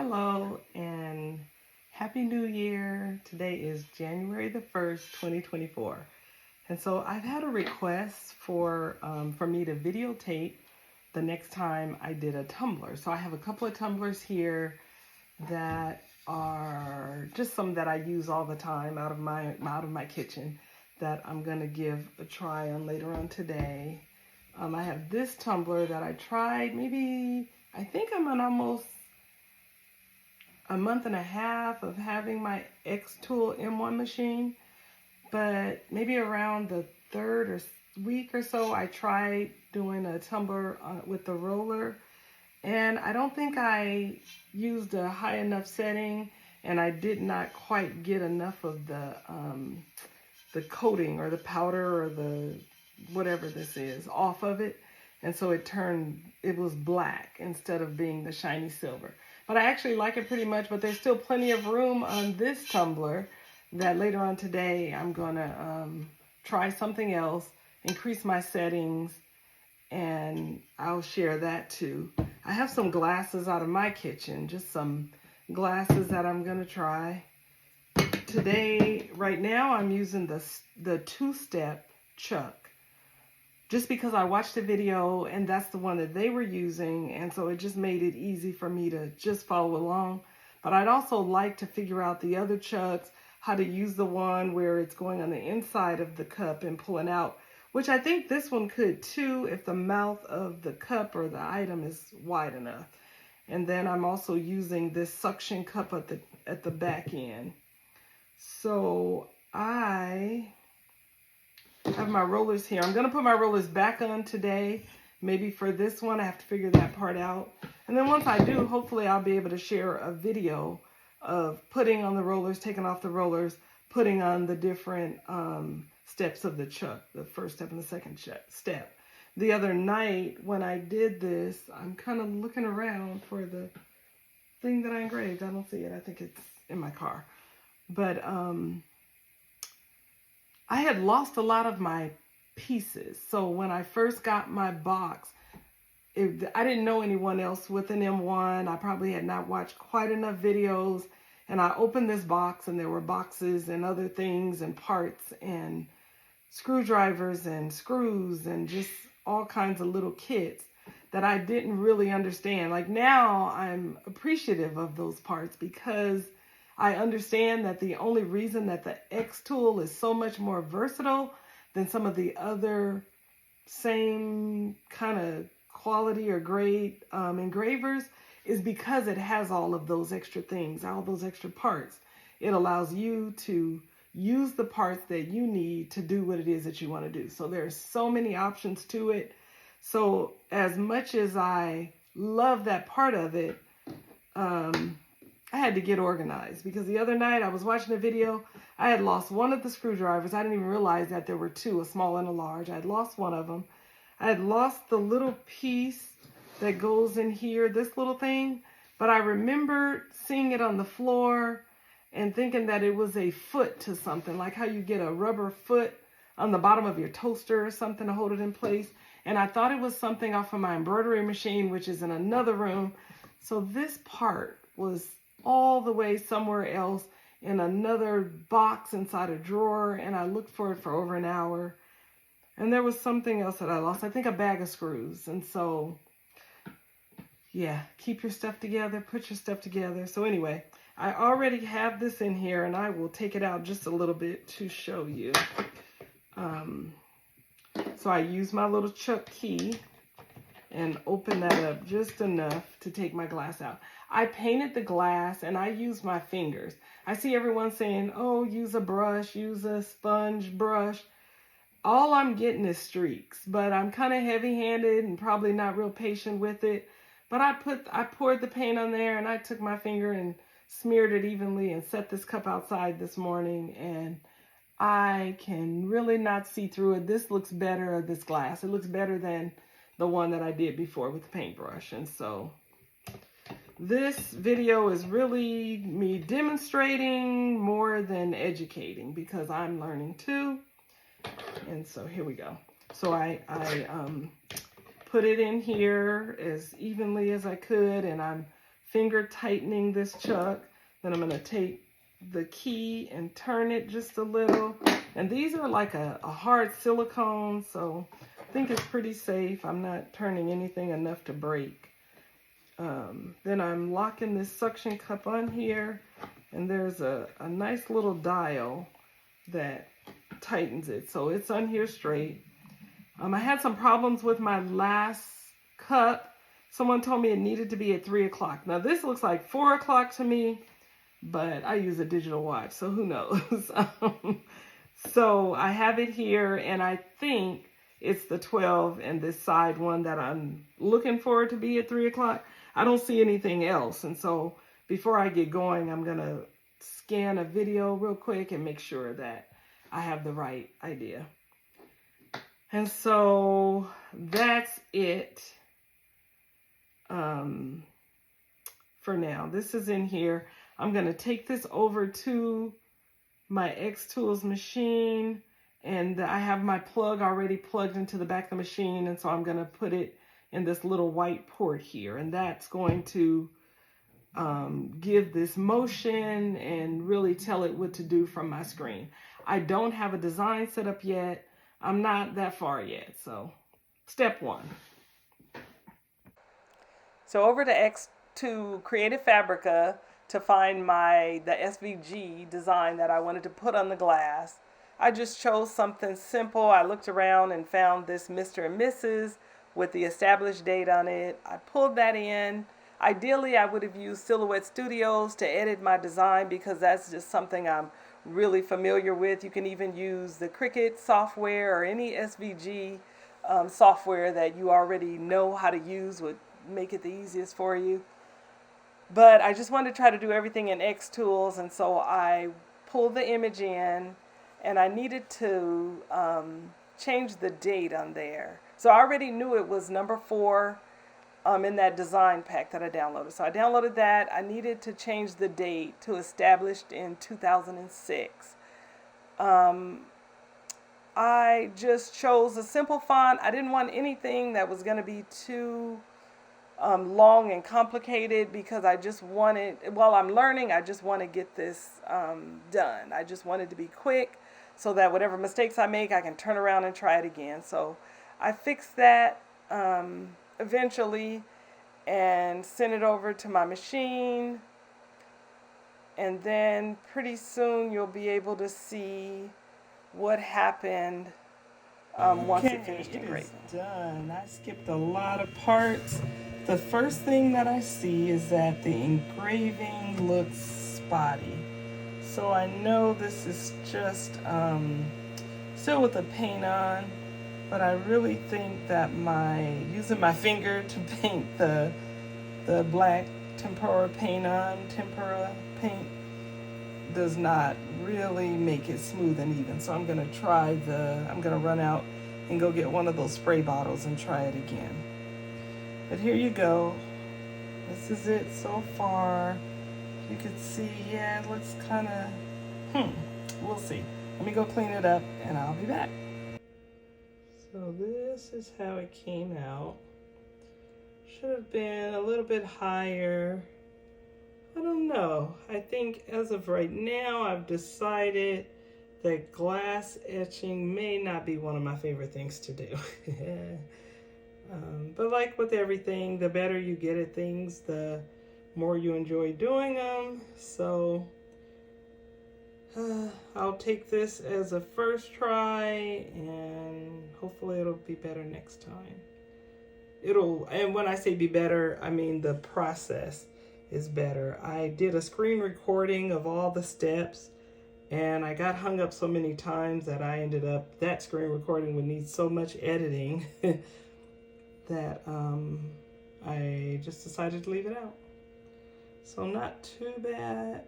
Hello and Happy New Year. Today is January the 1st, 2024. And so I've had a request for me to videotape the next time I did a tumbler. So I have a couple of tumblers here that are just some that I use all the time out of my kitchen that I'm going to give a try on later on today. I have this tumbler that I tried I think I'm on almost a month and a half of having my Xtool M1 machine, but maybe around the third week or so, I tried doing a tumbler with the roller, and I don't think I used a high enough setting, and I did not quite get enough of the coating or the powder or the whatever this is off of it, and so it was black instead of being the shiny silver. But I actually like it pretty much, but there's still plenty of room on this tumbler that later on today I'm gonna try something else, increase my settings, and I'll share that too. I have some glasses out of my kitchen, just some glasses that I'm gonna try. Today, right now, I'm using the two-step chuck, just because I watched the video and that's the one that they were using, and so it just made it easy for me to just follow along. But I'd also like to figure out the other chucks, how to use the one where it's going on the inside of the cup and pulling out, which I think this one could too if the mouth of the cup or the item is wide enough. And then I'm also using this suction cup at the back end. So I have my rollers here. I'm going to put my rollers back on today. Maybe for this one, I have to figure that part out. And then once I do, hopefully I'll be able to share a video of putting on the rollers, taking off the rollers, putting on the different steps of the chuck, the first step and the second step. The other night when I did this, I'm kind of looking around for the thing that I engraved. I don't see it. I think it's in my car. But I had lost a lot of my pieces. So when I first got my box, I didn't know anyone else with an M1. I probably had not watched quite enough videos. And I opened this box and there were boxes and other things and parts and screwdrivers and screws and just all kinds of little kits that I didn't really understand. Like now I'm appreciative of those parts because I understand that the only reason that the Xtool is so much more versatile than some of the other same kind of quality or grade engravers is because it has all of those extra things, all those extra parts. It allows you to use the parts that you need to do what it is that you want to do. So there's so many options to it. So as much as I love that part of it, I had to get organized because the other night I was watching a video. I had lost one of the screwdrivers. I didn't even realize that there were two, a small and a large. I had lost one of them. I had lost the little piece that goes in here, this little thing, but I remember seeing it on the floor and thinking that it was a foot to something, like how you get a rubber foot on the bottom of your toaster or something to hold it in place. And I thought it was something off of my embroidery machine, which is in another room. So this part was all the way somewhere else in another box inside a drawer, and I looked for it for over an hour. And there was something else that I lost, I think a bag of screws. And so, yeah, keep your stuff together, put your stuff together. So anyway, I already have this in here, and I will take it out just a little bit to show you. So I use my little chuck key and open that up just enough to take my glass out. I painted the glass and I use my fingers. I see everyone saying, oh, use a brush, use a sponge brush. All I'm getting is streaks, but I'm kind of heavy-handed and probably not real patient with it. But I poured the paint on there and I took my finger and smeared it evenly and set this cup outside this morning, and I can really not see through it. This looks better, this glass. It looks better than the one that I did before with the paintbrush. And so this video is really me demonstrating more than educating because I'm learning too. And so here we go. So I put it in here as evenly as I could, and I'm finger tightening this chuck. Then I'm going to take the key and turn it just a little. And these are like a hard silicone, so I think it's pretty safe. I'm not turning anything enough to break. Then I'm locking this suction cup on here, and there's a nice little dial that tightens it, so it's on here straight. I had some problems with my last cup. Someone told me it needed to be at 3 o'clock. Now this looks like 4 o'clock to me, but I use a digital watch, so who knows? So I have it here, and I think it's the 12 and this side one that I'm looking for it to be at 3 o'clock. I don't see anything else, and so before I get going, I'm going to scan a video real quick and make sure that I have the right idea. And so that's it for now. This is in here. I'm going to take this over to my Xtools machine, and I have my plug already plugged into the back of the machine, and so I'm going to put it in this little white port here, and that's going to give this motion and really tell it what to do from my screen. I don't have a design set up yet. I'm not that far yet, so step one. So over to Creative Fabrica to find the SVG design that I wanted to put on the glass. I just chose something simple. I looked around and found this Mr. and Mrs. with the established date on it. I pulled that in. Ideally, I would have used Silhouette Studios to edit my design because that's just something I'm really familiar with. You can even use the Cricut software or any SVG software that you already know how to use would make it the easiest for you. But I just wanted to try to do everything in Xtools, and so I pulled the image in, and I needed to change the date on there. So I already knew it was number 4 in that design pack that I downloaded. So I downloaded that. I needed to change the date to established in 2006. I just chose a simple font. I didn't want anything that was going to be too long and complicated because I just wanted, while I'm learning, I just want to get this done. I just wanted to be quick so that whatever mistakes I make, I can turn around and try it again. So I fixed that eventually and sent it over to my machine, and then pretty soon you'll be able to see what happened once it finished engraving. It is done. I skipped a lot of parts. The first thing that I see is that the engraving looks spotty. So I know this is just still with the paint on, but I really think that using my finger to paint the black tempera paint does not really make it smooth and even. So I'm gonna run out and go get one of those spray bottles and try it again. But here you go. This is it so far. You can see, yeah, it looks kind of, we'll see. Let me go clean it up and I'll be back. So this is how it came out. Should have been a little bit higher. I don't know. I think as of right now, I've decided that glass etching may not be one of my favorite things to do. But like with everything, the better you get at things, the more you enjoy doing them. So I'll take this as a first try, and hopefully it'll be better next time. And when I say be better, I mean the process is better. I did a screen recording of all the steps, and I got hung up so many times that I ended up, that screen recording would need so much editing that I just decided to leave it out. So not too bad.